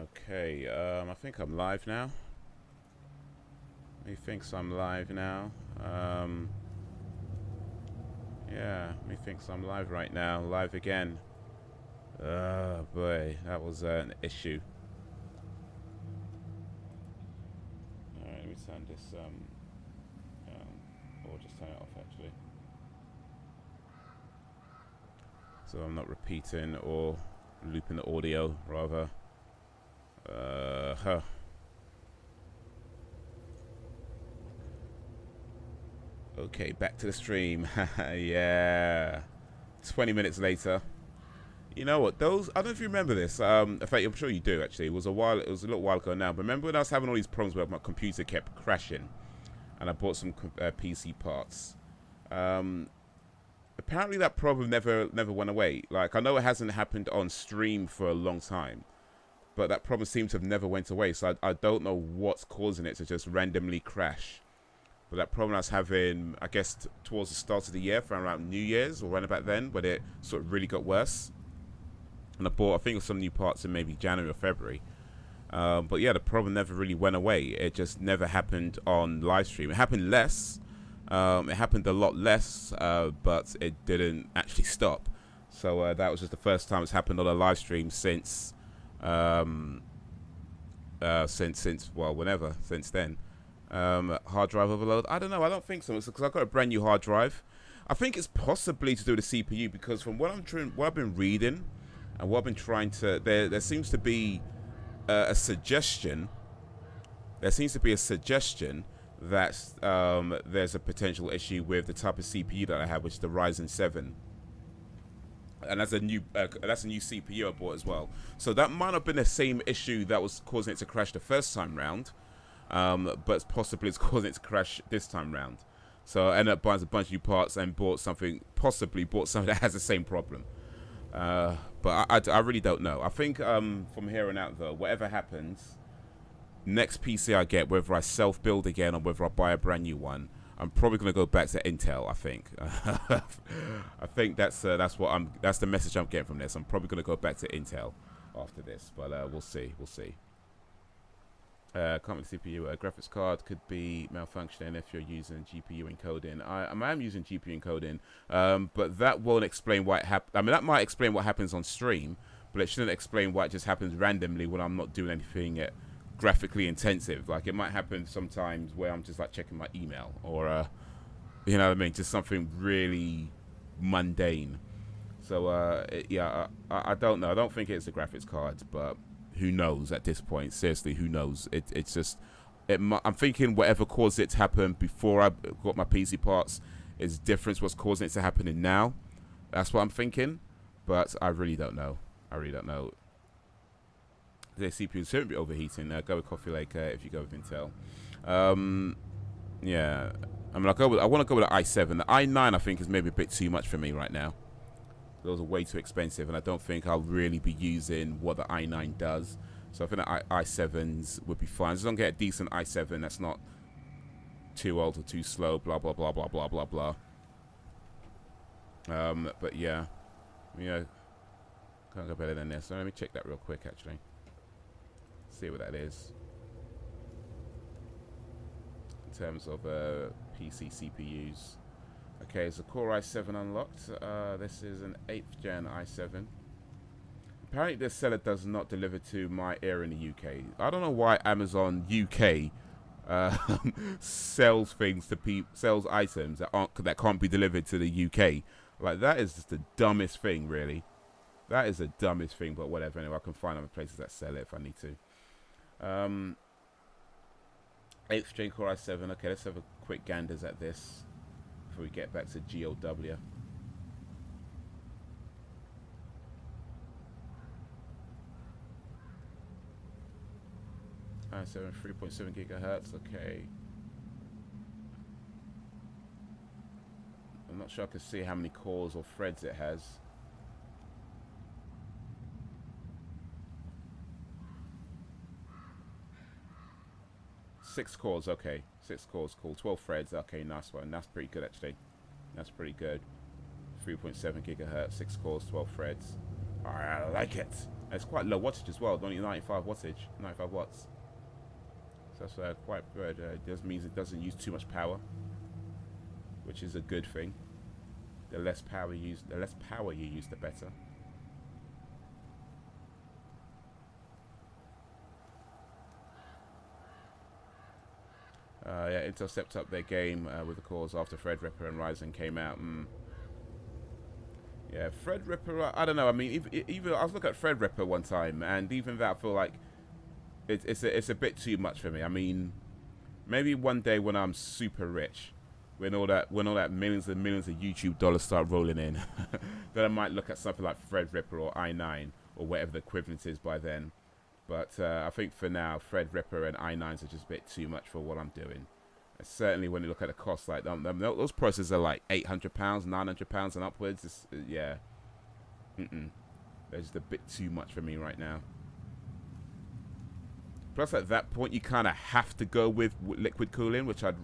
Okay, I think I'm live now. Methinks I'm live now. Yeah, methinks I'm live right now. Live again. Oh boy, that was an issue. Alright, let me turn this, or just turn it off actually. So I'm not repeating or looping the audio, rather. Okay, back to the stream. Yeah. 20 minutes later. You know what? Those, I don't know if you remember this. In fact, I'm sure you do actually. It was a little while ago now. But remember when I was having all these problems where my computer kept crashing, and I bought some PC parts. Apparently that problem never went away. Like, I know it hasn't happened on stream for a long time, but that problem seems to have never went away. So I don't know what's causing it to just randomly crash. But that problem I was having, I guess, towards the start of the year, for around New Year's or around about then, when it sort of really got worse. And I bought, I think, some new parts in maybe January or February. But yeah, the problem never really went away. It just never happened on live stream. It happened less. It happened a lot less, but it didn't actually stop. So that was just the first time it's happened on a live stream since, well, whenever, since then. Hard drive overload? I don't know. I don't think so. It's because I've got a brand new hard drive. I think it's possibly to do with the CPU, because from what I've been reading and what I've been trying to, there seems to be a suggestion. There seems to be a suggestion that there's a potential issue with the type of CPU that I have, which is the Ryzen 7. And that's a new CPU I bought as well. So that might have been the same issue that was causing it to crash the first time round. But possibly it's causing it to crash this time round. So I ended up buying a bunch of new parts and possibly bought something that has the same problem. But I really don't know. I think from here on out though, whatever happens, next PC I get, whether I self-build again or whether I buy a brand new one, I'm probably going to go back to Intel. I think. I think that's the message I'm getting from this. I'm probably going to go back to Intel after this, but we'll see. We'll see. Can't CPU. A graphics card could be malfunctioning if you're using GPU encoding. I am using GPU encoding, but that won't explain why it happened. I mean, that might explain what happens on stream, but it shouldn't explain why it just happens randomly when I'm not doing anything graphically intensive. Like, it might happen sometimes where I'm just like checking my email, or you know what I mean, just something really mundane. So yeah, I don't know. I don't think it's a graphics card, but who knows at this point? Seriously, who knows? It's just, I'm thinking whatever caused it to happen before I got my PC parts is different to what's causing it to happen in now. That's what I'm thinking, but I really don't know. I really don't know. The CPU shouldn't be overheating. Go with Coffee Lake if you go with Intel. Yeah, I mean, I want to go with the i7. The i9 I think is maybe a bit too much for me right now. Those are way too expensive, and I don't think I'll really be using what the i9 does. So I think the i7s would be fine. As long as I get a decent i7 that's not too old or too slow, blah, blah, blah, blah, blah, blah, blah. But yeah, can't go better than this. So let me check that real quick, actually. See what that is. In terms of PC CPUs. Okay, so Core i7 unlocked. This is an 8th gen i7. Apparently this seller does not deliver to my area in the UK. I don't know why Amazon UK sells things to sells items that can't be delivered to the UK. Like, that is just the dumbest thing, really. That is the dumbest thing, but whatever. Anyway, I can find other places that sell it if I need to. 8th gen Core i7. Okay, let's have a quick ganders at this before we get back to GOW. i7 3.7 gigahertz. Okay. I'm not sure I can see how many cores or threads it has. Six cores, okay. 6 cores, cool. 12 threads, okay, nice one. That's pretty good, actually. That's pretty good. 3.7 gigahertz, 6 cores, 12 threads. Alright, I like it. And it's quite low wattage as well, only 95 wattage, 95 watts. So that's quite good. It does means it doesn't use too much power, which is a good thing. The less power you use, the better. Yeah, Intel stepped up their game with the cores after Threadripper and Ryzen came out. Yeah, Threadripper, I don't know. I mean, even I was looking at Threadripper one time, and even that, I feel like it's a bit too much for me. I mean, maybe one day when I'm super rich, when all that millions and millions of YouTube dollars start rolling in, then I might look at something like Threadripper or i9 or whatever the equivalent is by then. But I think for now, Threadripper and i9s are just a bit too much for what I'm doing. And certainly when you look at the cost, like those prices are like £800, £900 and upwards. Yeah, they're just a bit too much for me right now. Plus, at that point, you kind of have to go with liquid cooling, which I'd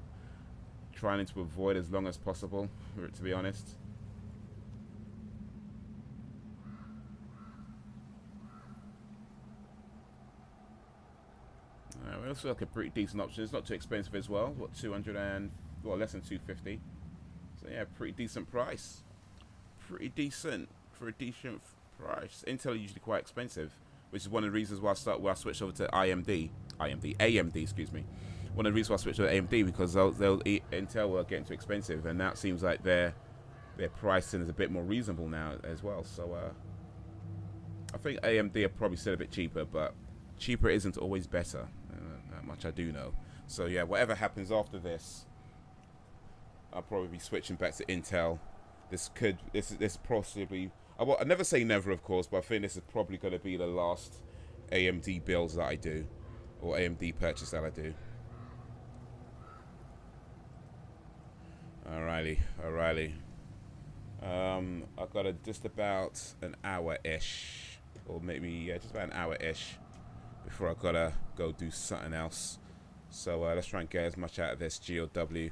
trying to avoid as long as possible, to be honest. It looks like a pretty decent option. It's not too expensive as well. What, 200 and, well, less than 250. So yeah, pretty decent price. Pretty decent for a decent price. Intel are usually quite expensive, which is one of the reasons why I switched over to AMD, excuse me. One of the reasons why I switched over to AMD, because Intel were getting too expensive, and now it seems like their pricing is a bit more reasonable now as well. So I think AMD are probably still a bit cheaper, but cheaper isn't always better. That much I do know. So yeah, whatever happens after this, I'll probably be switching back to Intel. This possibly, I never say never, of course, but I think this is probably going to be the last AMD builds that I do, or AMD purchase that I do. Alrighty. I've got just about an hour-ish, or maybe, yeah, just about an hour-ish before I've got to go do something else. So let's try and get as much out of this GOW.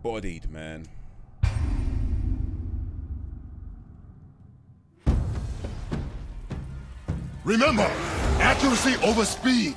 Bodied, man. Remember, accuracy over speed.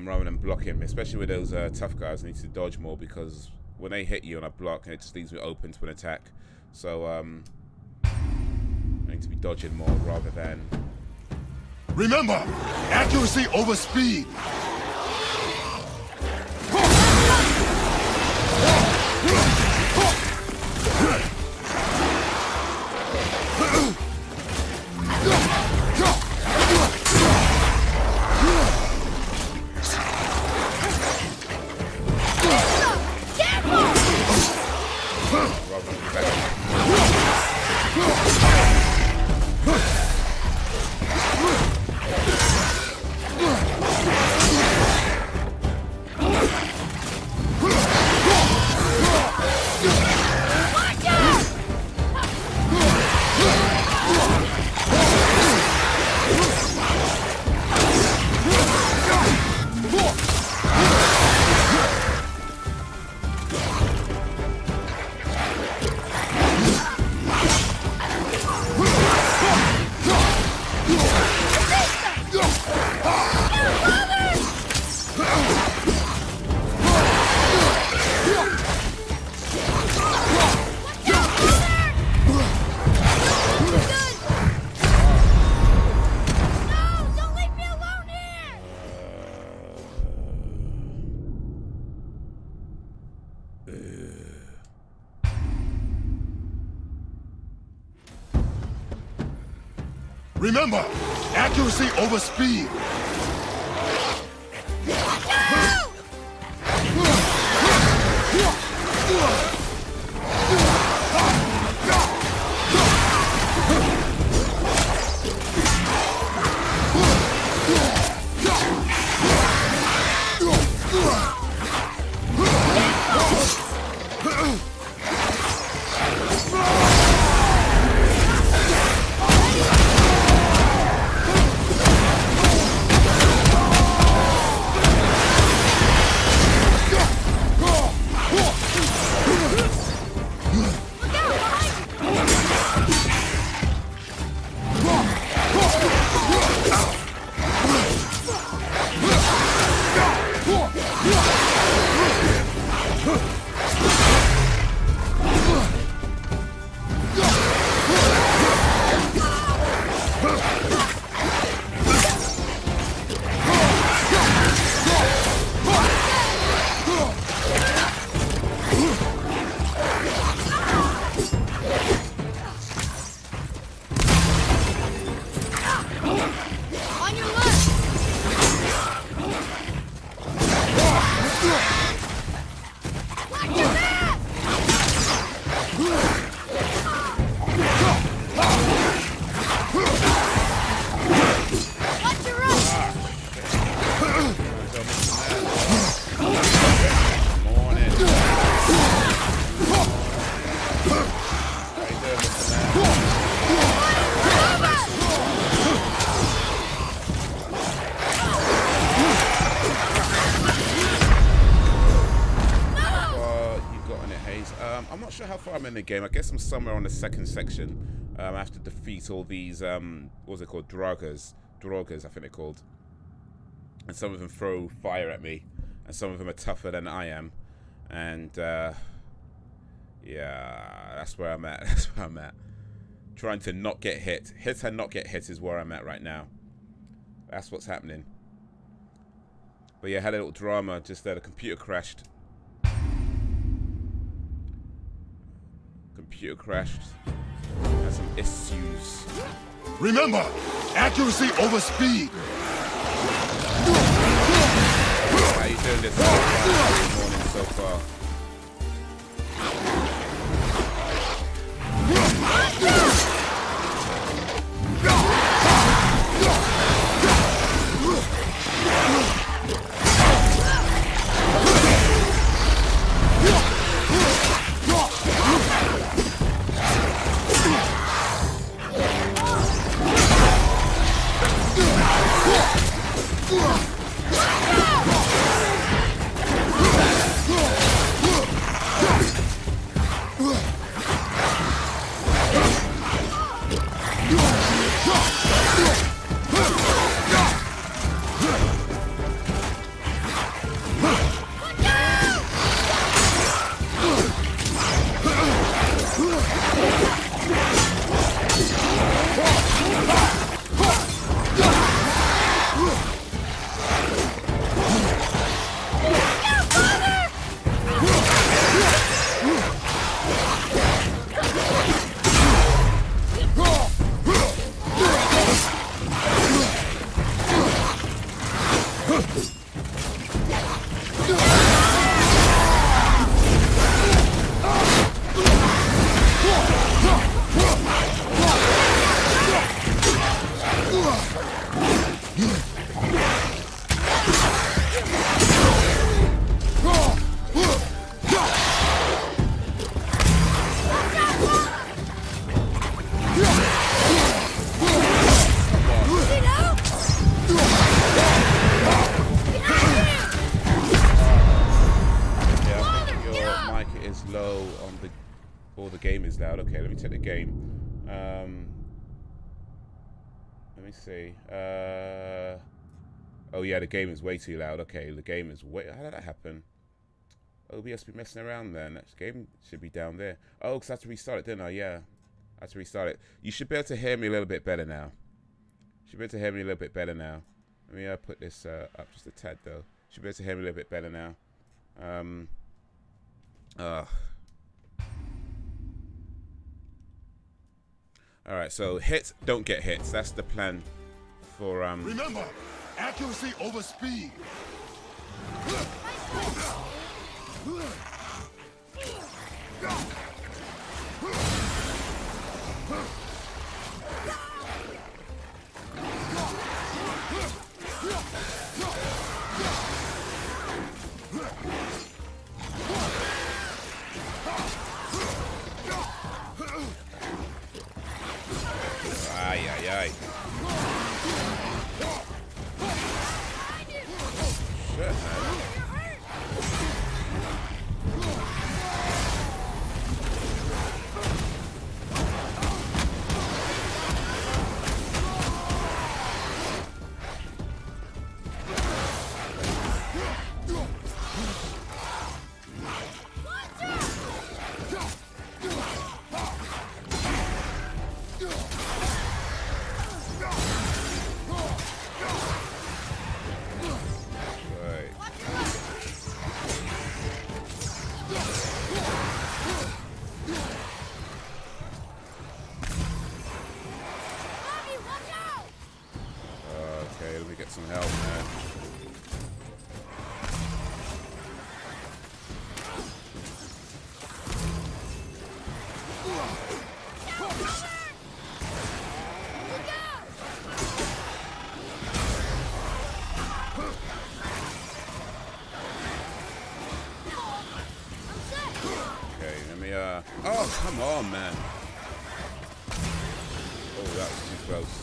Rather than blocking, especially with those tough guys, I need to dodge more, because when they hit you and I block, it just leaves me open to an attack. So I need to be dodging more rather than Remember, accuracy over speed. Remember, accuracy over speed. I'm in the game. I guess I'm somewhere on the second section. I have to defeat all these what's it called, Draugrs, I think they're called, and some of them throw fire at me, and some of them are tougher than I am, and yeah, that's where I'm at. That's where I'm at, trying to not get hit. Hit and not get hit is where I'm at right now. That's what's happening. But yeah, I had a little drama just there. The computer crashed. Computer crashed. Had some issues. Remember, accuracy over speed. How you doing this morning so far? game is loud. Okay, let me check the game. Let me see. Oh yeah, the game is way too loud. Okay, the game is way. How did that happen? OBS be messing around then. That game should be down there. Oh, because I had to restart it, didn't I? Yeah, I had to restart it. You should be able to hear me a little bit better now. You should be able to hear me a little bit better now. Let me put this up just a tad though. You should be able to hear me a little bit better now. All right, so hits don't get hits. That's the plan for Remember, accuracy over speed. Ay, ay, ay. Shit, man. Some help, man. Okay, let me oh, come on, man. Oh, that was too close.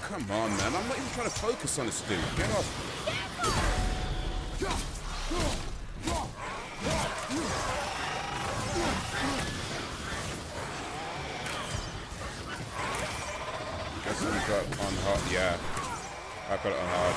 Come on, man. I'm not even trying to focus on this dude. Get off. Guess we got on hard. Yeah. I got it on hard.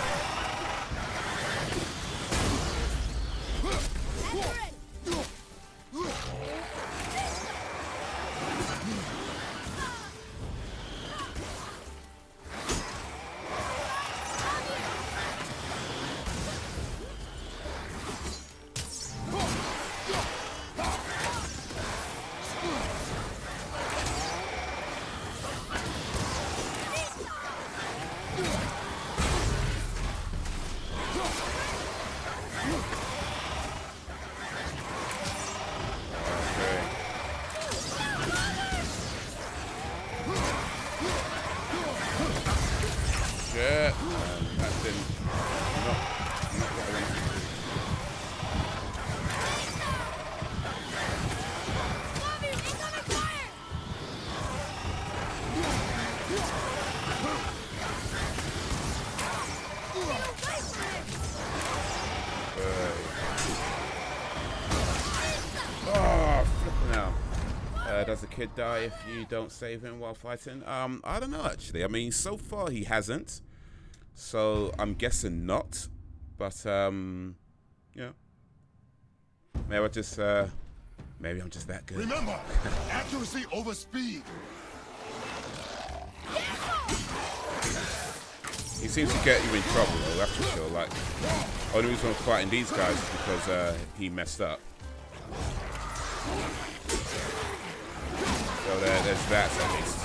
Does the kid die if you don't save him while fighting? I don't know actually. I mean, so far he hasn't, so I'm guessing not. But yeah, maybe maybe I'm just that good. Remember, accuracy over speed. He seems to get you in trouble, though. That's for sure. Like, only reason I'm fighting these guys is because he messed up. So there's that at least.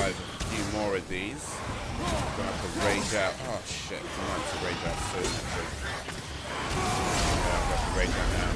guys a few more of these. I'm gonna have to rage out. Oh shit, I might have to rage out soon. Yeah, I'm gonna have to rage out now.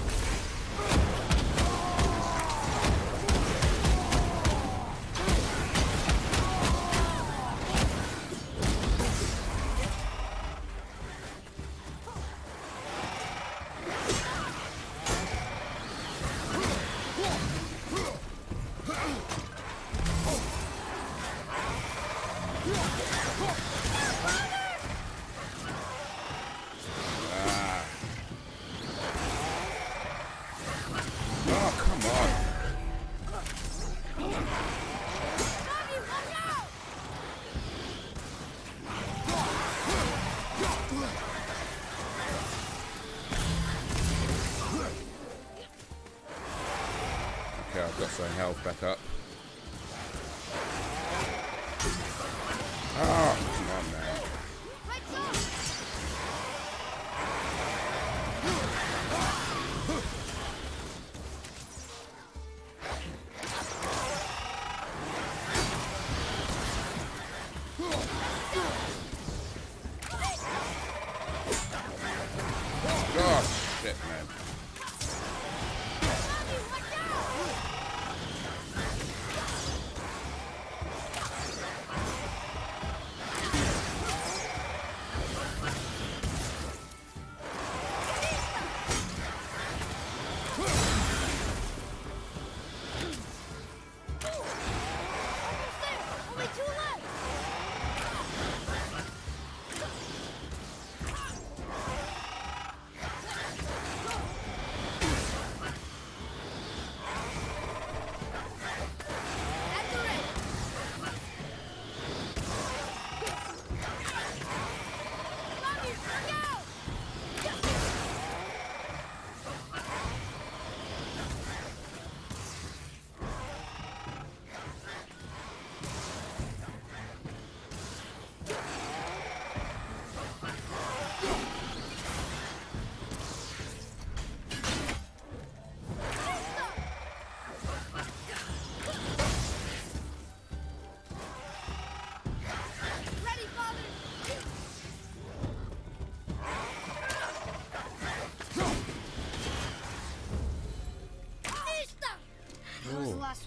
Okay, I've got some health back up. Oh, come on, man. Oh, shit, man.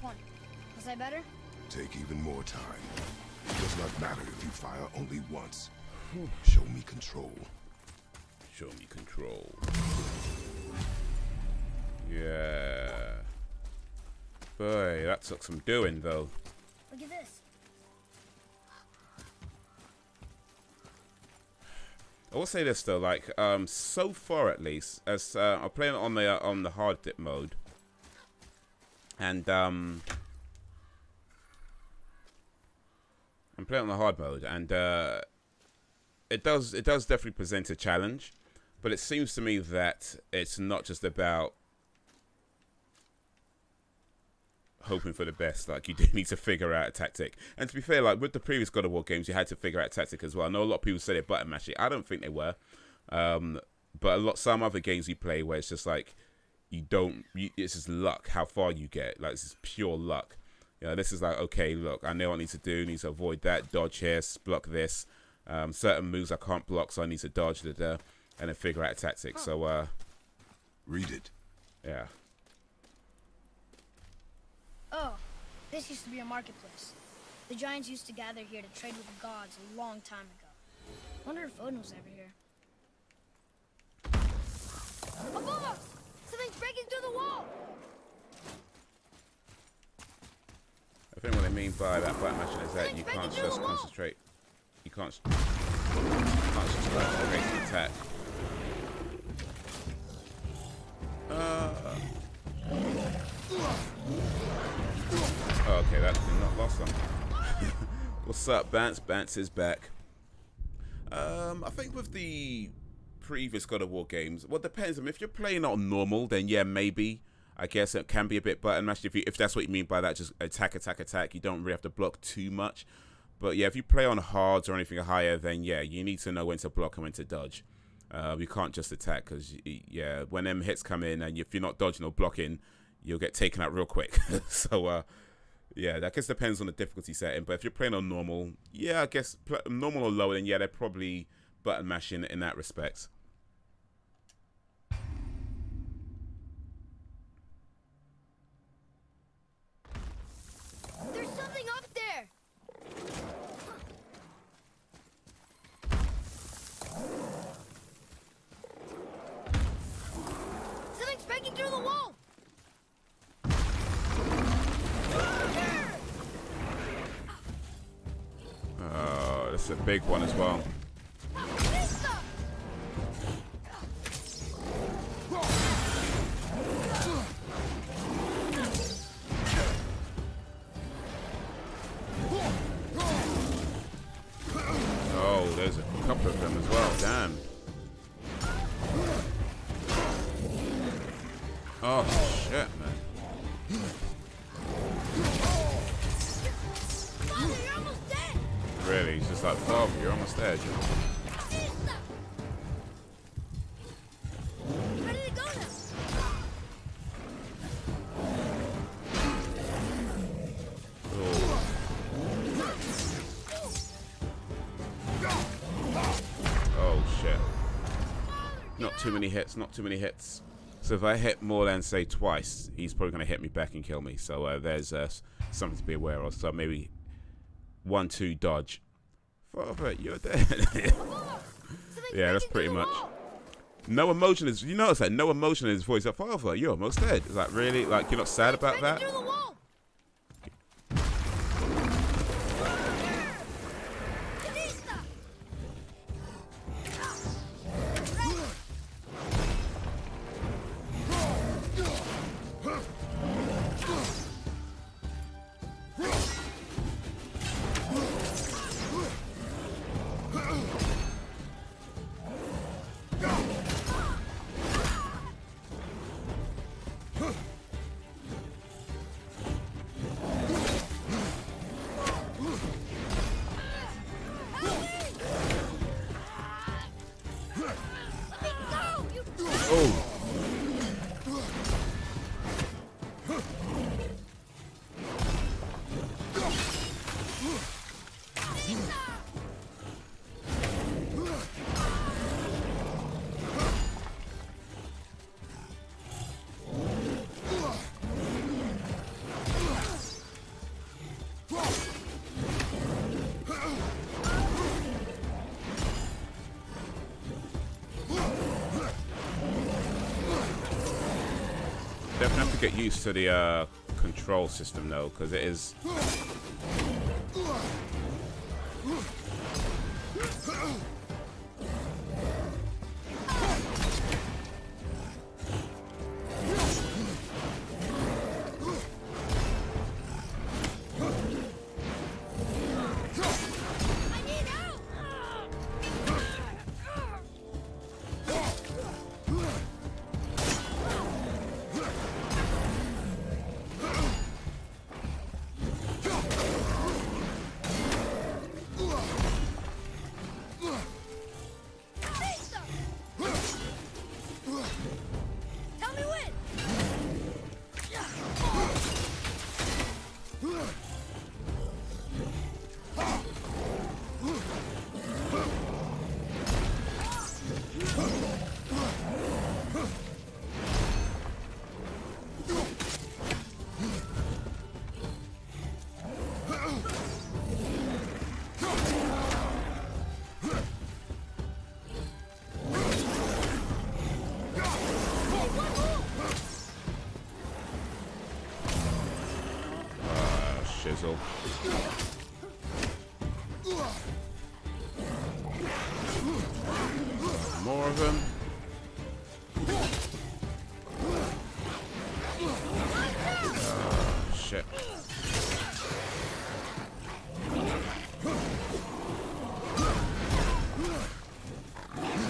One. Was I better? Take even more time. It does not matter if you fire only once. Show me control. Show me control. Yeah. Boy, that took some doing, though. Look at this. I will say this though, like, so far at least, as I'm playing on the hard dip mode. And I'm playing on the hard mode, and it does definitely present a challenge, but it seems to me that it's not just about hoping for the best. Like, you do need to figure out a tactic. And to be fair, like with the previous God of War games, you had to figure out a tactic as well. I know a lot of people say they're button mashing. I don't think they were, but some other games you play where it's just like, it's just luck how far you get. Like, it's just pure luck. You know, this is like, okay, look, I know what I need to do. I need to avoid that, dodge here, block this. Certain moves I can't block, so I need to dodge and then figure out a tactic. So read it. Yeah. Oh, this used to be a marketplace. The giants used to gather here to trade with the gods a long time ago. Wonder if Odin was ever here. Above us! Something's breaking through the wall! I think what they mean by that button mashing is that you can't just concentrate. You can't just concentrate to attack. Oh, okay, that did not lost them. What's up, Bance? Bance is back. I think with the previous God of War games, well, it depends. I mean, if you're playing on normal, then yeah, maybe. I guess it can be a bit button mashed if that's what you mean by that. Just attack, attack, attack. You don't really have to block too much. But yeah, if you play on hards or anything higher, then yeah, you need to know when to block and when to dodge. You can't just attack because yeah, when them hits come in and if you're not dodging or blocking, you'll get taken out real quick. So Yeah, I guess depends on the difficulty setting. But if you're playing on normal, yeah, I guess normal or lower, then yeah, they're probably button mashing in that respect. There's something up there. Something's breaking through the wall. Oh, that's a big one as well. Oh, there's a couple of them as well. Damn. Oh, shit, man. Father, you're almost dead. Really? He's just like, oh, you're almost there, Jim. Where did it go now? Oh, shit. Not too many hits, not too many hits. So if I hit more than, say, twice, he's probably going to hit me back and kill me. So there's something to be aware of. So maybe 1-2 dodge. Father, you're dead. Yeah, that's pretty much. No emotion is, you notice that? No emotion in his voice. Like, Father, you're almost dead. It's like, really? Like, you're not sad about that? Oh. Definitely have to get used to the control system though, because it is. Shizzle. More of them. Shit.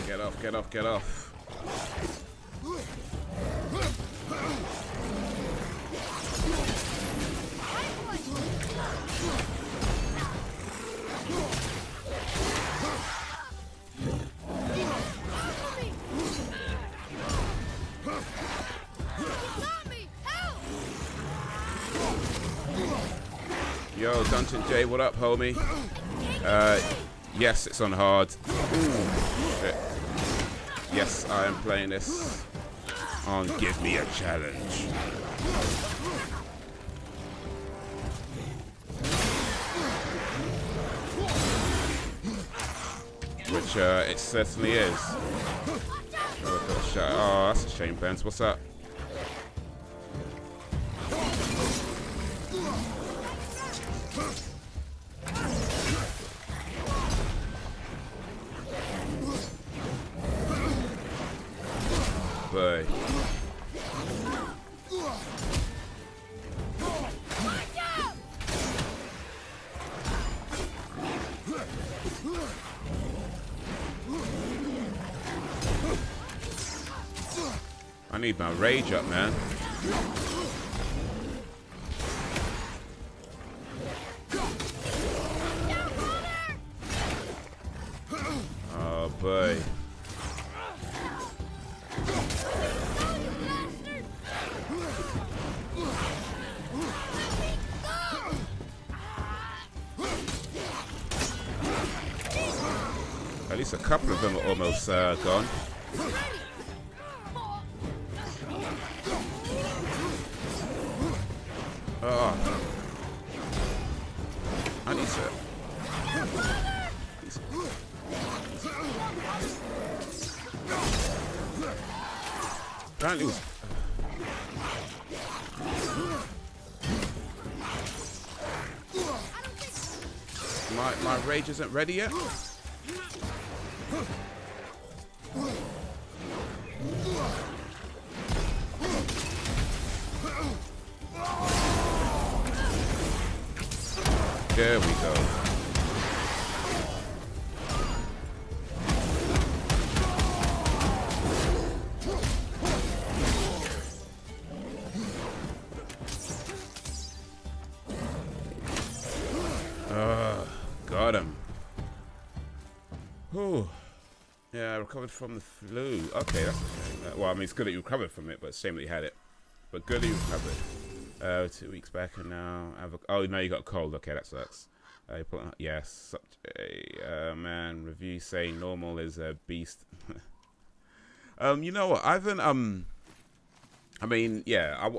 Get off, get off, get off. Yo, Dungeon J, what up, homie? Yes, it's on hard. Ooh, shit. Yes, I am playing this on Give Me a Challenge. Which it certainly is. Oh, that's a shame, Benz. What's up? Boy. I need my rage up, man. Oh boy. At least a couple of them are almost gone. Oh, I need to. Apparently, my rage isn't ready yet. There we go. Got him. Whew. Yeah, I recovered from the flu. Okay, that's a shame. Well, I mean, it's good that you recovered from it, but it's a shame that you had it. But good that you recovered. 2 weeks back and now oh no, you got a cold. Okay, that sucks. Yes, such a man. Review saying normal is a beast. You know what? I mean, yeah, I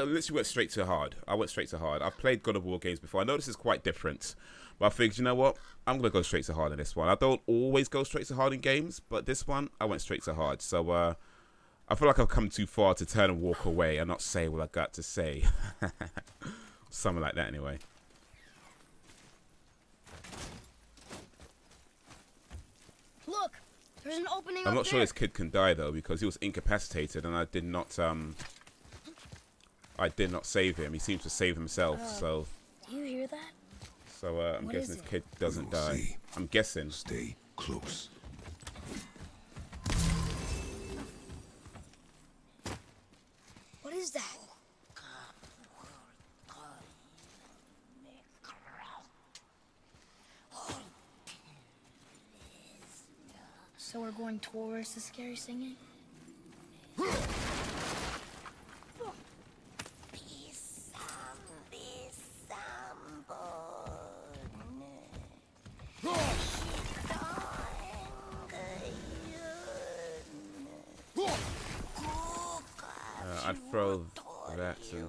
literally went straight to hard. I've played God of War games before. I know this is quite different, but I figured, you know what? I'm gonna go straight to hard in this one. I don't always go straight to hard in games, but this one I went straight to hard. So I feel like I've come too far to turn and walk away and not say what I got to say. Something like that, anyway. Look, there's an opening. I'm not sure this kid can die though, because he was incapacitated, and I did not save him. He seems to save himself. So. Do you hear that? So I'm guessing this kid doesn't die. I'm guessing. Stay close. What is that? So we're going towards the scary singing? I'd throw that in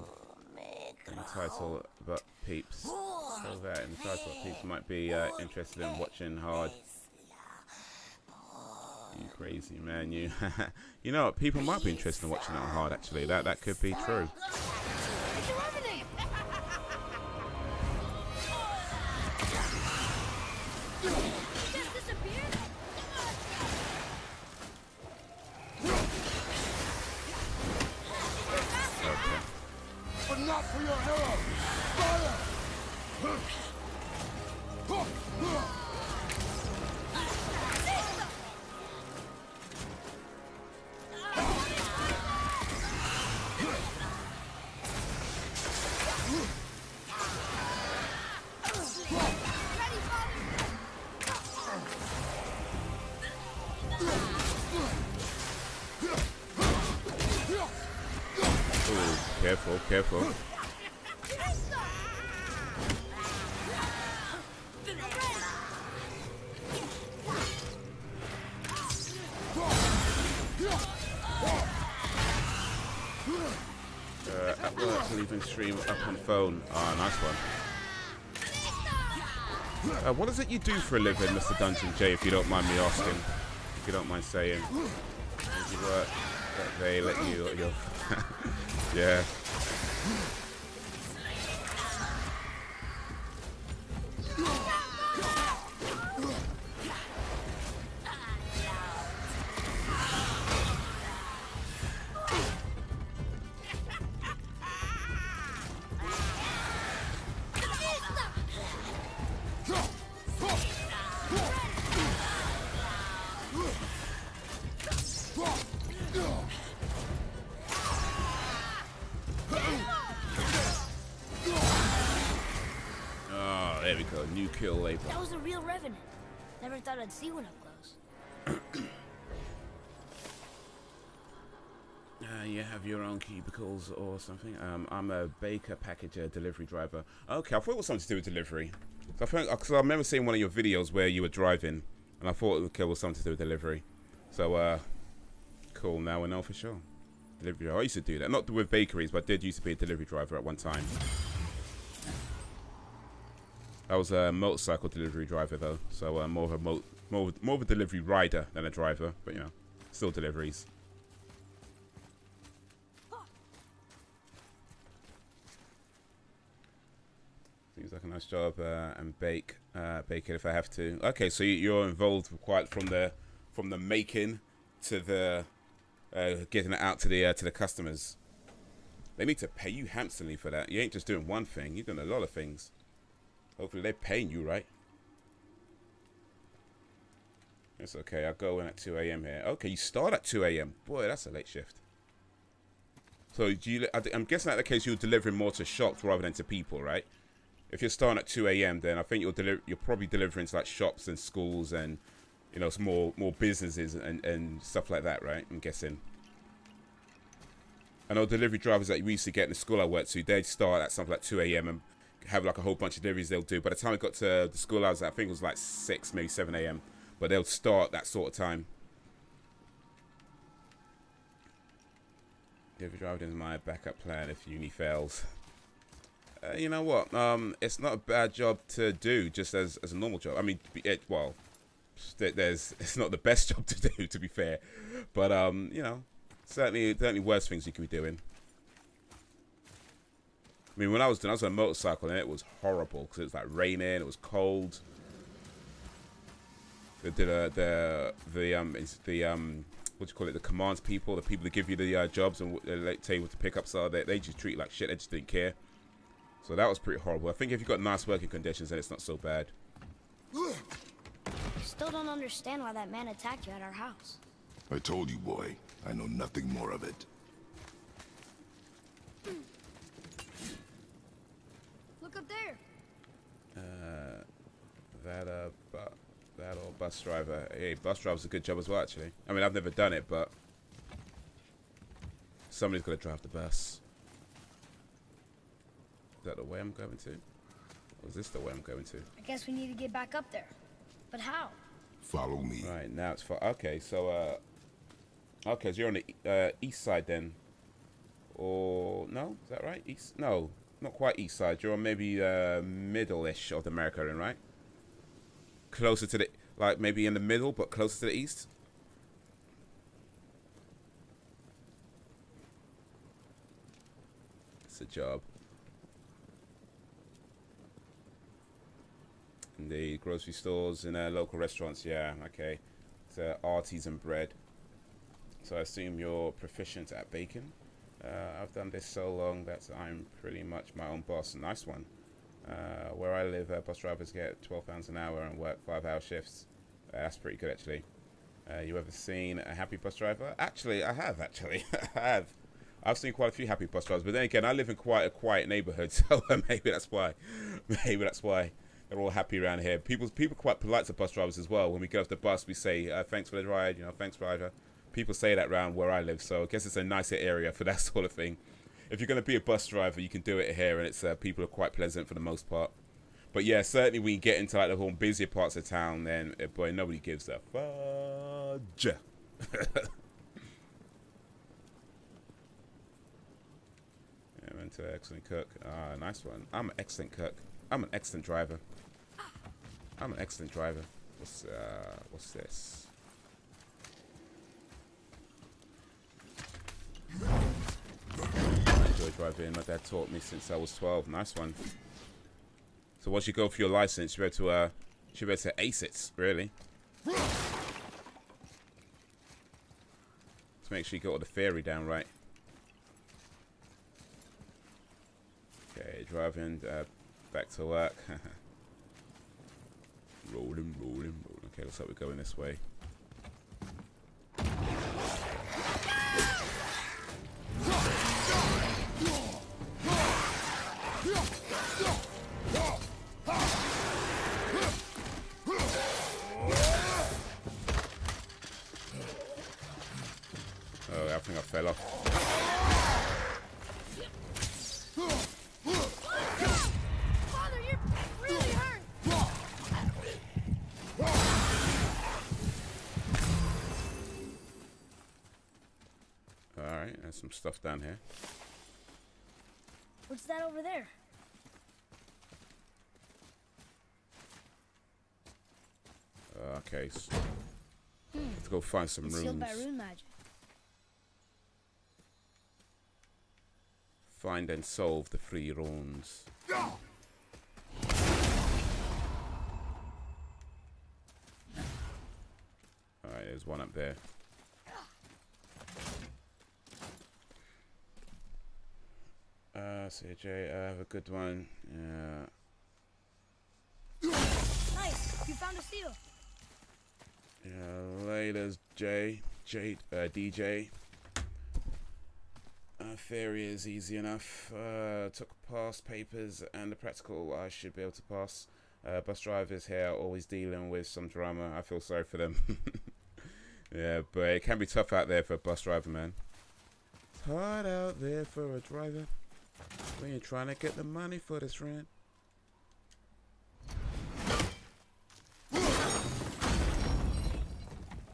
the title, but peeps. Throw that in the title, but peeps might be interested in watching hard. You crazy man, you. You know what? People might be interested in watching it on hard. Actually, that could be true. But not for your hero! Fire! Ooh, careful, careful. even stream up on phone. Ah, nice one. What is it you do for a living, Mr. Dungeon J, if you don't mind me asking? If you don't mind saying. Does you work that they let you... yeah. There we go, new kill label. That was a real revenant. Never thought I'd see one up close. You have your own cubicles or something? I'm a baker, packager, delivery driver. Okay, I thought it was something to do with delivery. So I think, cause I remember seeing one of your videos where you were driving, and I thought it was something to do with delivery. So, cool, now we know for sure. Delivery driver. I used to do that, not with bakeries, but I did used to be a delivery driver at one time. I was a motorcycle delivery driver though, so more of a delivery rider than a driver, but you know, still deliveries. Seems like a nice job, and bake it if I have to. Okay, so you're involved quite from the making to the getting it out to the customers. They need to pay you handsomely for that. You ain't just doing one thing; you're doing a lot of things. Hopefully they're paying you right. It's okay. I'll go in at 2 a.m. here. Okay, you start at 2 a.m. Boy, that's a late shift. So do you? I'm guessing in that case you're delivering more to shops rather than to people, right? If you're starting at 2 a.m., then I think you're probably delivering to like shops and schools and you know some more businesses and stuff like that, right? I'm guessing. I know delivery drivers that we used to get in the school I worked to, they'd start at something like 2 a.m. and have like a whole bunch of deliveries they'll do. By the time I got to the school I was at, I think it was like 6, maybe 7 a.m. But they'll start that sort of time. Delivery driving is my backup plan if uni fails. You know what? It's not a bad job to do, just as a normal job. I mean, well, it's not the best job to do, to be fair. But you know, certainly worse things you could be doing. I mean, when I was on a motorcycle, and it was horrible because it was like raining, it was cold. They did the what do you call it? The commands people, the people that give you the jobs and they tell you what the pickups are. They just treat you like shit. They just didn't care. So that was pretty horrible. I think if you've got nice working conditions, then it's not so bad. I still don't understand why that man attacked you at our house. I told you, boy. I know nothing more of it. Look up there. That old bus driver. Hey, bus driver's a good job as well, actually. I mean, I've never done it, but somebody's got to drive the bus. Is that the way I'm going to? Or is this the way I'm going to? I guess we need to get back up there. But how? Follow me. Right, now it's for... Okay, so, okay, so you're on the east side then. Or... No? Is that right? East? No, not quite east side. You're on maybe middle-ish of America then, right? Closer to the... Like, maybe in the middle, but closer to the east? It's a job. In the grocery stores, in local restaurants, yeah, okay. It's artisan bread. So I assume you're proficient at baking. I've done this so long that I'm pretty much my own boss. Nice one. Where I live, bus drivers get £12 an hour and work 5-hour shifts. That's pretty good, actually. You ever seen a happy bus driver? Actually, I have, actually. I have. I've seen quite a few happy bus drivers, but then again, I live in quite a quiet neighborhood, so maybe that's why. Maybe that's why they're all happy around here. People are quite polite to bus drivers as well. When we get off the bus, we say, thanks for the ride, you know, thanks, driver. People say that around where I live, so I guess it's a nicer area for that sort of thing. If you're going to be a bus driver, you can do it here, and it's people are quite pleasant for the most part. But yeah, certainly when you get into like the whole busier parts of town, then boy, nobody gives a fudge. Yeah, center, excellent cook. Ah, nice one. I'm an excellent cook. I'm an excellent driver. I'm an excellent driver. What's this? I enjoy driving. My dad taught me since I was 12. Nice one. So once you go for your license, you're able to ace it, really. So make sure you get all the theory down right. Okay, driving back to work. Rolling, rolling, rolling. Okay, looks like we're going this way. Oh, I think I fell off. Father, you're really hurt. Alright, there's some stuff down here. What's that over there? Okay, so let's go find some It's sealed by rooms. rune magic. Find and solve the 3 runes. Alright, there's one up there. CJ, I have a good one. Yeah. Nice, you found a seal. Yeah, laters, DJ. Theory is easy enough. Took past papers and the practical I should be able to pass. Bus drivers here are always dealing with some drama. I feel sorry for them. Yeah, but it can be tough out there for a bus driver, man. It's hard out there for a driver when you're trying to get the money for this rent.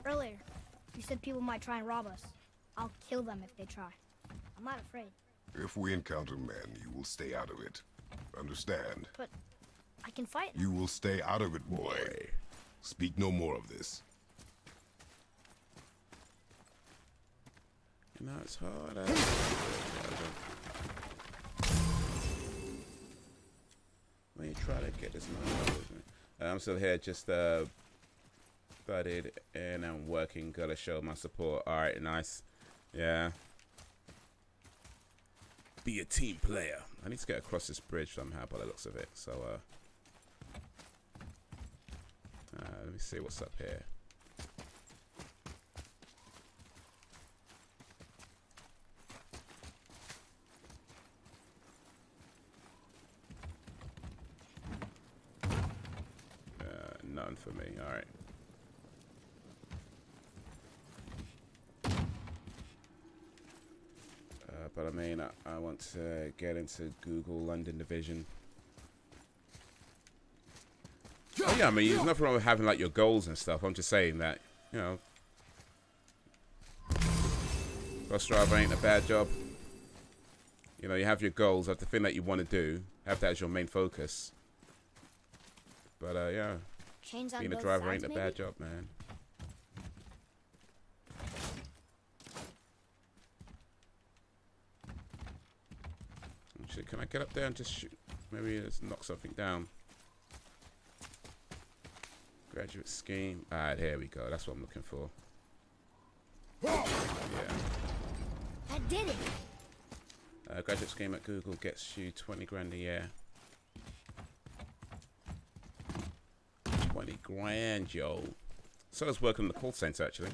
Earlier, you said people might try and rob us. I'll kill them if they try. I'm not afraid. If we encounter men, you will stay out of it. Understand? But I can fight. You will stay out of it, boy. Speak no more of this. You know, it's hard out there. When you try to get this money, I'm still here, just budded and I'm working. Gotta show my support. All right, nice. Yeah. Be a team player. I need to get across this bridge somehow by the looks of it. So, let me see what's up here. None for me. All right. But I mean, I want to get into Google London division. Oh yeah, I mean, there's nothing wrong with having like your goals and stuff. I'm just saying that, you know, bus driver ain't a bad job. You know, you have your goals, have the thing that you want to do, have that as your main focus. But yeah, Chains on being a both driver sides, ain't a bad job, man. Actually, can I get up there and just shoot? Maybe let's knock something down. Graduate scheme. Alright, here we go. That's what I'm looking for. Yeah. That did it. Graduate scheme at Google gets you 20 grand a year. 20 grand, yo. So I was working in the call center, actually.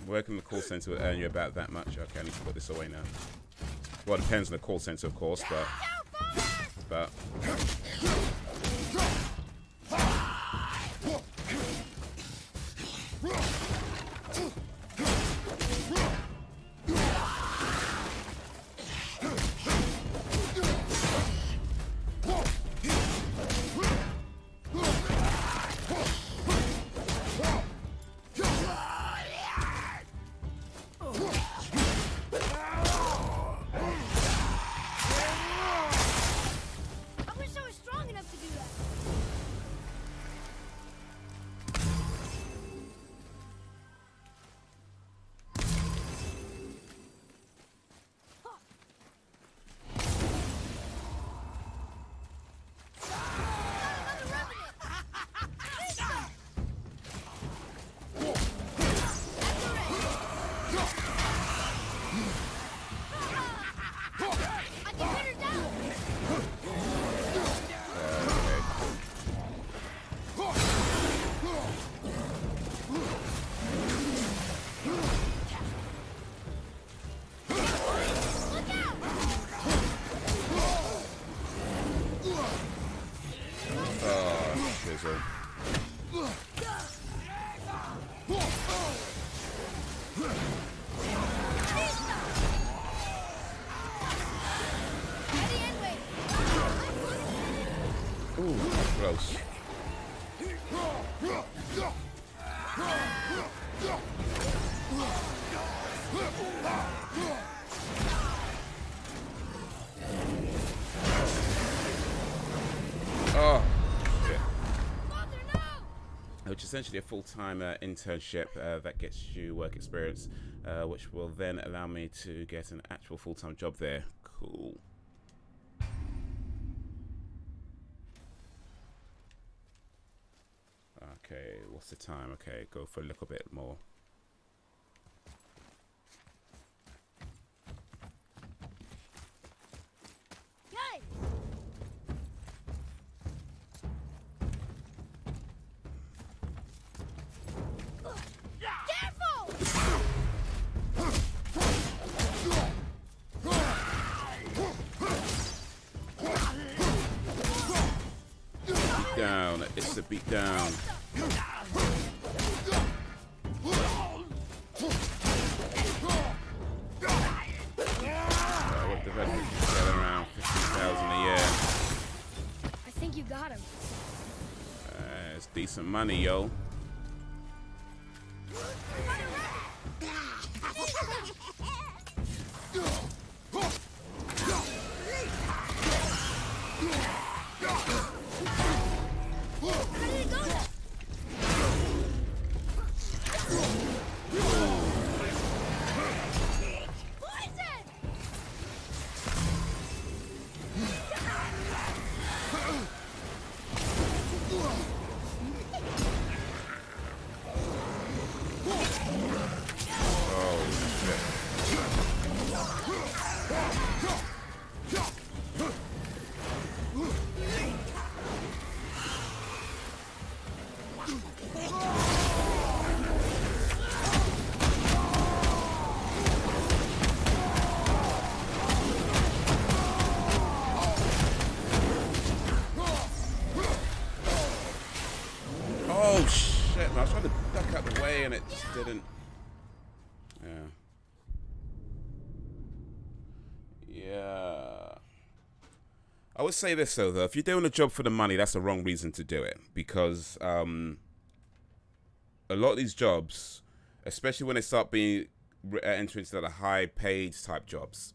Working in the call center will earn you about that much. Okay, I need to put this away now. Well, it depends on the call center, of course, but is all. Ooh, close. Oh, shit. Which is essentially a full-time internship that gets you work experience, which will then allow me to get an actual full-time job there. Cool. Okay, what's the time? Okay, go for a little bit more. Guys! Careful! Beat down. It's a beat down. What developers get around 50,000 a year. I think you got him. It's decent money, yo. Oh shit, man. I was trying to duck out the way and it just didn't. Yeah. I would say this though, if you're doing a job for the money, that's the wrong reason to do it. Because a lot of these jobs, especially when they start being entering into the high paid type jobs,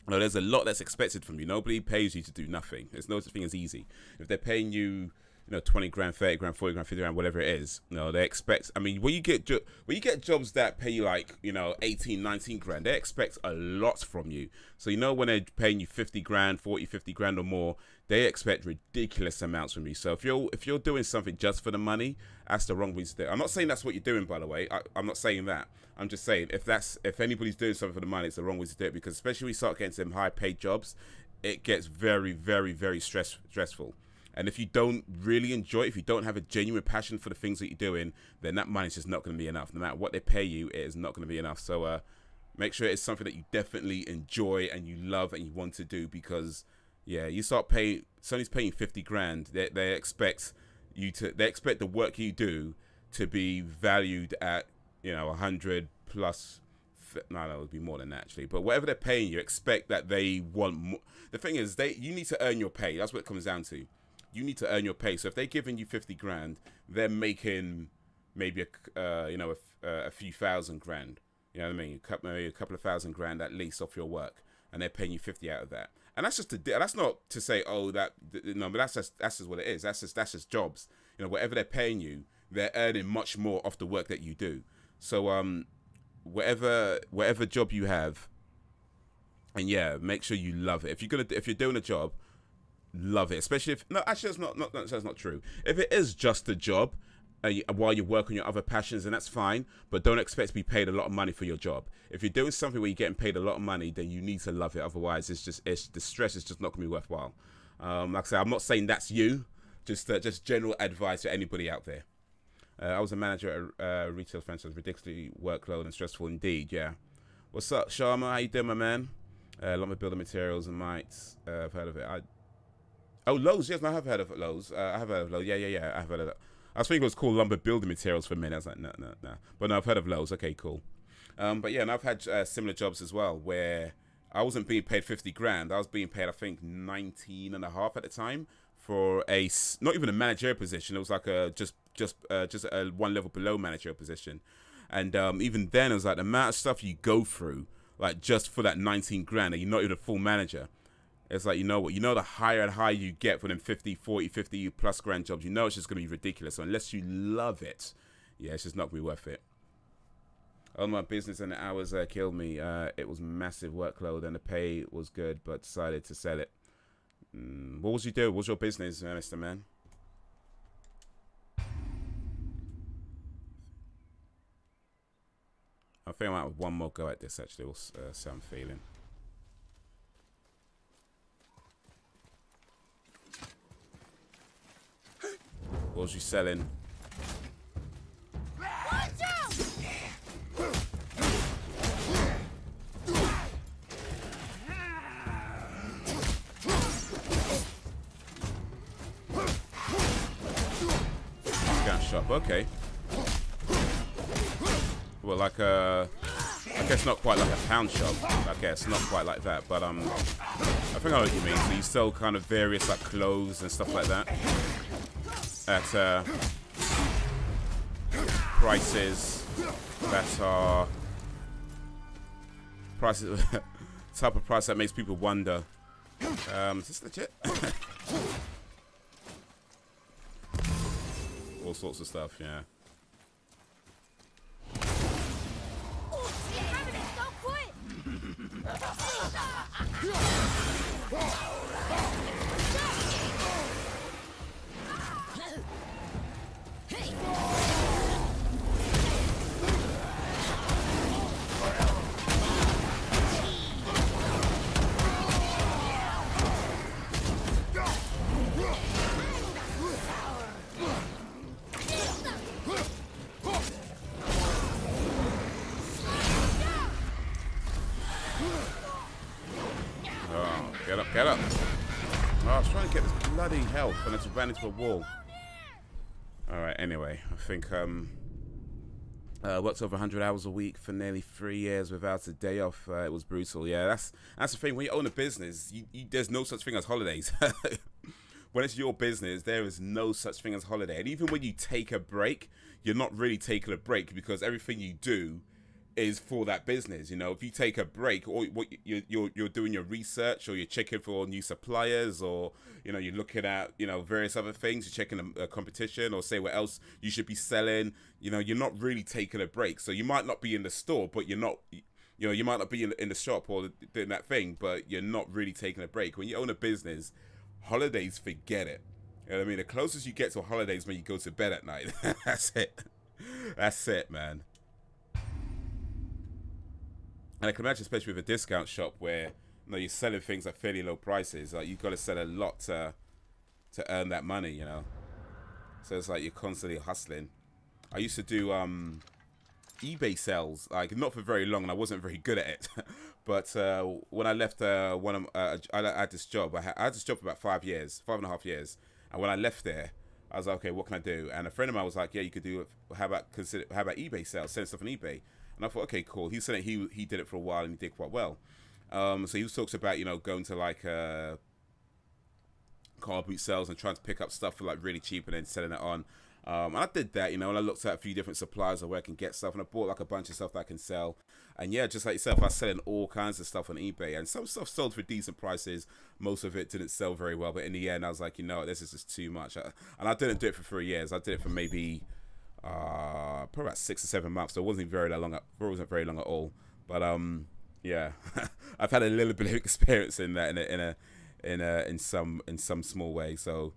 there's a lot that's expected from you. Nobody pays you to do nothing. There's no such thing as easy. If they're paying you, 20 grand, 30 grand, 40 grand, 50 grand, whatever it is, they expect, I mean, when you get jobs that pay you like, 18, 19 grand, they expect a lot from you. So, when they're paying you 50 grand, 40, 50 grand or more, they expect ridiculous amounts from you. So if you're doing something just for the money, that's the wrong reason to do it. I'm not saying that's what you're doing, by the way. I'm not saying that. I'm just saying if anybody's doing something for the money, it's the wrong way to do it, because especially when you start getting some high paid jobs, it gets very, very, very stressful. And if you don't really enjoy it, if you don't have a genuine passion for the things that you're doing, then that money's just not going to be enough. No matter what they pay you, it is not going to be enough. So make sure it's something that you definitely enjoy and you love and you want to do, because, yeah, you start paying, Sony's paying 50 grand. They expect the work you do to be valued at, 100 plus. No, it would be more than that actually. But whatever they're paying you, expect that they want more. The thing is, you need to earn your pay. That's what it comes down to. You need to earn your pay. So if they're giving you 50 grand, they're making maybe a few thousand grand. You know what I mean? Maybe a couple of thousand grand at least off your work, and they're paying you 50 out of that. And that's just that's not to say, oh, but that's just what it is. That's just jobs. Whatever they're paying you, they're earning much more off the work that you do. So whatever job you have, and yeah, make sure you love it. If you're doing a job, love it. Especially if that's not true. If it is just a job, while you work on your other passions, then that's fine. But don't expect to be paid a lot of money for your job. If you're doing something where you're getting paid a lot of money, then you need to love it. Otherwise, the stress is just not going to be worthwhile. Like I said, I'm not saying that's you. Just general advice for anybody out there. I was a manager at a retail franchise, ridiculously workload and stressful indeed. Yeah. What's up, Sharma? How you doing, my man? A lot of building materials and mites. I've heard of it. Oh, Lowe's. Yes, no, I have heard of Lowe's. I have heard of Lowe's. Yeah. I have heard of that. I was thinking it was called lumber building materials for a minute. I was like, no. But no, I've heard of Lowe's. Okay, cool. But yeah, and I've had similar jobs as well where I wasn't being paid 50 grand. I was being paid, I think, 19.5 at the time for a not even a managerial position. It was like a just a one level below managerial position. And even then, it was like the amount of stuff you go through, like just for that 19 grand, and you're not even a full manager. It's like, you know what? You know, the higher and higher you get for them 50, 40, 50 plus grand jobs, you know it's just going to be ridiculous. So unless you love it, yeah, it's just not going to be worth it. Oh, my business and the hours killed me. It was massive workload and the pay was good, but decided to sell it. What was you do? What was your business, Mr. Man? I think I might have one more go at this, actually. We'll see how I'm feeling. What was you selling? Watch out! Gun shop, okay. Well, like I guess not quite like a pound shop. I guess not quite like that, but I think I know what you mean. So you sell kind of various like clothes and stuff like that at prices that are type of price that makes people wonder, is this legit? All sorts of stuff, yeah. Oh, you're having it so quick! Get up. Oh, I was trying to get this bloody health and I just ran into a wall. Alright, anyway, I think worked over 100 hours a week for nearly 3 years without a day off. It was brutal. Yeah, that's the thing. When you own a business, there's no such thing as holidays. When it's your business, there is no such thing as holiday. And even when you take a break, you're not really taking a break because everything you do is for that business. You know, if you take a break, or what you're doing your research, or you're checking for new suppliers, or you know, you're looking at, you know, various other things, you're checking a competition, or say what else you should be selling. You know, you're not really taking a break. So you might not be in the store, but you're not, you know, you might not be in the shop or doing that thing, but you're not really taking a break. When you own a business, holidays, forget it. You know what I mean? The closest you get to a holiday is when you go to bed at night. That's it. That's it, man. And I can imagine, especially with a discount shop where, you know, you're selling things at fairly low prices, like you've got to sell a lot to earn that money, you know. So it's like you're constantly hustling. I used to do eBay sales, like not for very long, and I wasn't very good at it. But when I left I had this job. I had this job for about 5.5 years. And when I left there, I was like, okay, what can I do? And a friend of mine was like, yeah, you could do it. How about eBay sales? Send stuff on eBay. And I thought, okay, cool. He said he did it for a while and he did quite well. So he talks about, you know, going to like car boot sales and trying to pick up stuff for like really cheap and then selling it on. And I did that, you know, and I looked at a few different suppliers of where I can get stuff, and I bought like a bunch of stuff that I can sell. And yeah, just like yourself, I was selling all kinds of stuff on eBay, and some stuff sold for decent prices. Most of it didn't sell very well, but in the end, I was like, you know, this is just too much. And I didn't do it for 3 years. I did it for maybe probably about 6 or 7 months. So it wasn't very long. It wasn't very long at all. But yeah, I've had a little bit of experience in that in some small way. So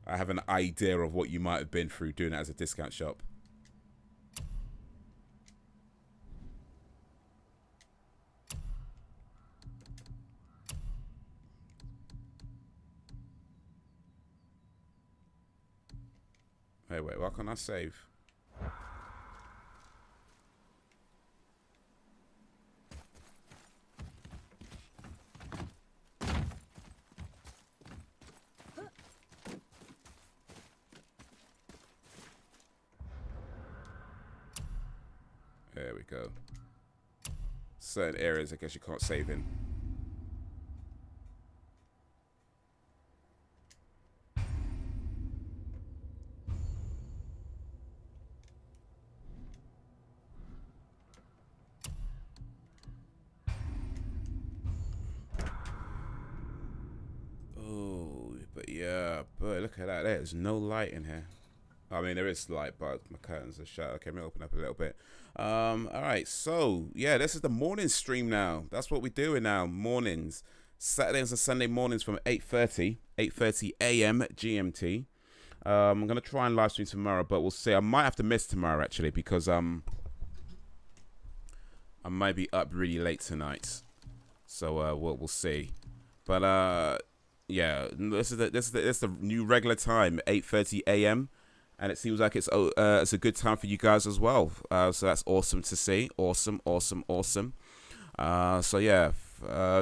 I have an idea of what you might have been through doing it as a discount shop. Hey, wait, why can't I save? There we go. Certain areas, I guess you can't save in. Oh, but yeah, but look at that. There's no light in here. I mean, there is light, but my curtains are shut. Okay, let me open up a little bit. All right, so yeah, this is the morning stream now. That's what we're doing now. Mornings, Saturdays and Sunday mornings from 8:30 a.m. GMT. I'm gonna try and live stream tomorrow, but we'll see. I might have to miss tomorrow actually because I might be up really late tonight. So we'll see. But yeah, this is the new regular time, 8:30 a.m. and it seems like it's a good time for you guys as well. So that's awesome to see. Awesome. So yeah,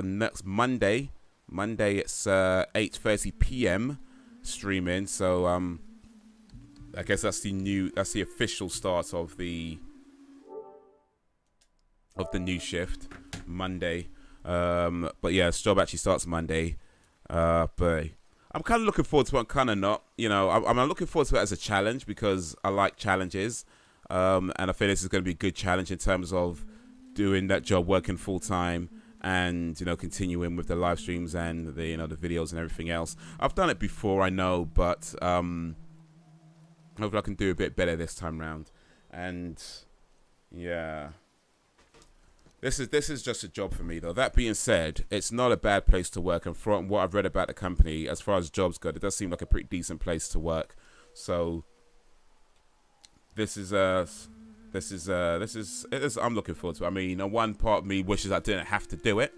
next Monday it's 8:30 p.m. streaming. So I guess that's the official start of the new shift, Monday. But yeah, this job actually starts Monday. But I'm kind of looking forward to it. I'm kind of not. You know, I'm looking forward to it as a challenge because I like challenges. And I feel this is going to be a good challenge in terms of doing that job, working full time, and continuing with the live streams and the the videos and everything else. I've done it before, I know, but hopefully I can do a bit better this time round. And yeah. This is just a job for me, though. That being said, it's not a bad place to work, and from what I've read about the company, as far as jobs go, it does seem like a pretty decent place to work. So I'm looking forward to it. I mean, one part of me wishes I didn't have to do it,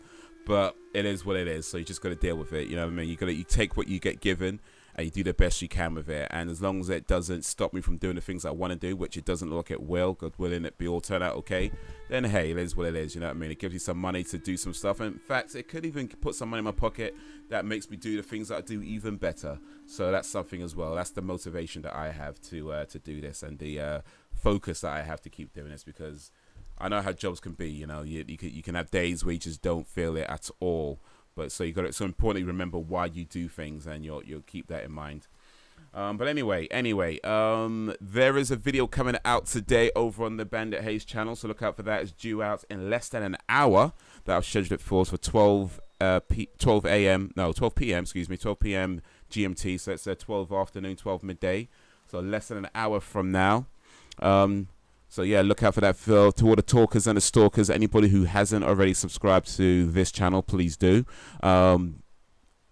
but it is what it is. So you just got to deal with it. You know what I mean? You take what you get given, and you do the best you can with it. And as long as it doesn't stop me from doing the things I want to do, which it doesn't look like it will, God willing, it all turn out okay, then hey, it is what it is. You know what I mean? It gives you some money to do some stuff. And in fact, it could even put some money in my pocket that makes me do the things that I do even better. So that's something as well. That's the motivation that I have to do this, and the focus that I have to keep doing this, because I know how jobs can be. You can have days where you just don't feel it at all. But so so importantly, remember why you do things, and you'll keep that in mind. But anyway, there is a video coming out today over on the Bandit Haze channel, so look out for that. It's due out in less than an hour. That I've scheduled it for 12 p.m. GMT. So it's 12 afternoon, 12 midday. So less than an hour from now. So yeah, look out for that. To all the talkers and the stalkers, anybody who hasn't already subscribed to this channel, please do.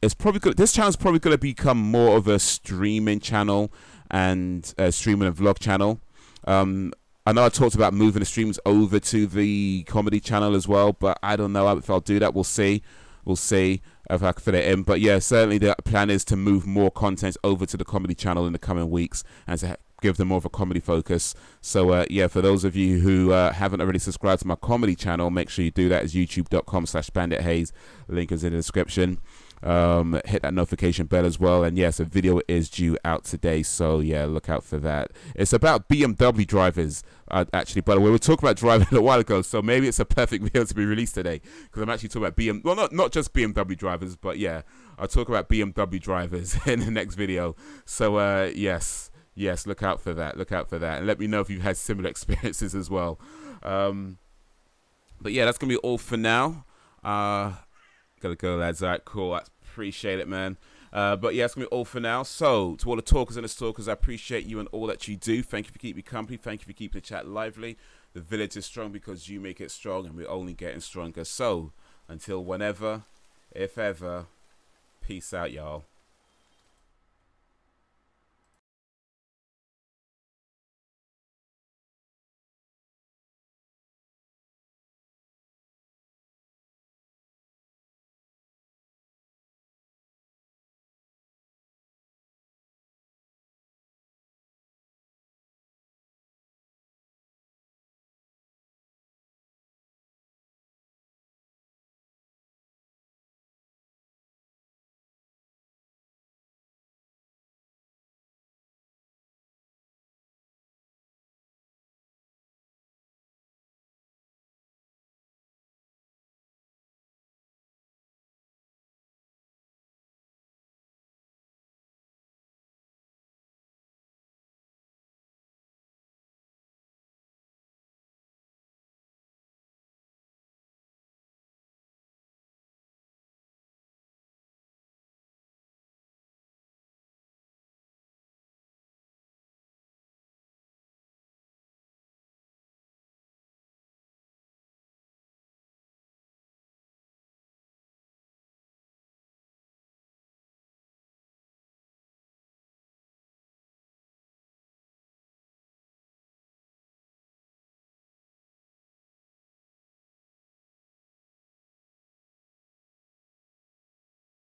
It's probably good. This channel is probably going to become more of a streaming channel and streaming and vlog channel. I know I talked about moving the streams over to the comedy channel as well, but I don't know if I'll do that. We'll see. We'll see if I can fit it in. But yeah, certainly the plan is to move more content over to the comedy channel in the coming weeks and to give them more of a comedy focus. So yeah, for those of you who haven't already subscribed to my comedy channel, make sure you do that. It's youtube.com/bandithaze. Link is in the description. Hit that notification bell as well, and yes, a video is due out today, so yeah, look out for that. It's about BMW drivers, actually. By the way, we were talking about driving a while ago, so maybe it's a perfect video to be released today, because I'm actually talking about well, not just BMW drivers, but yeah, I'll talk about BMW drivers in the next video. So yes, look out for that. And let me know if you've had similar experiences as well. But yeah, that's gonna be all for now. Gotta go, lads. All right, cool. I appreciate it, man. But yeah, that's gonna be all for now. So to all the talkers and the stalkers, I appreciate you and all that you do. Thank you for keeping me company. Thank you for keeping the chat lively. The village is strong because you make it strong, and we're only getting stronger. So until whenever, if ever, peace out, y'all.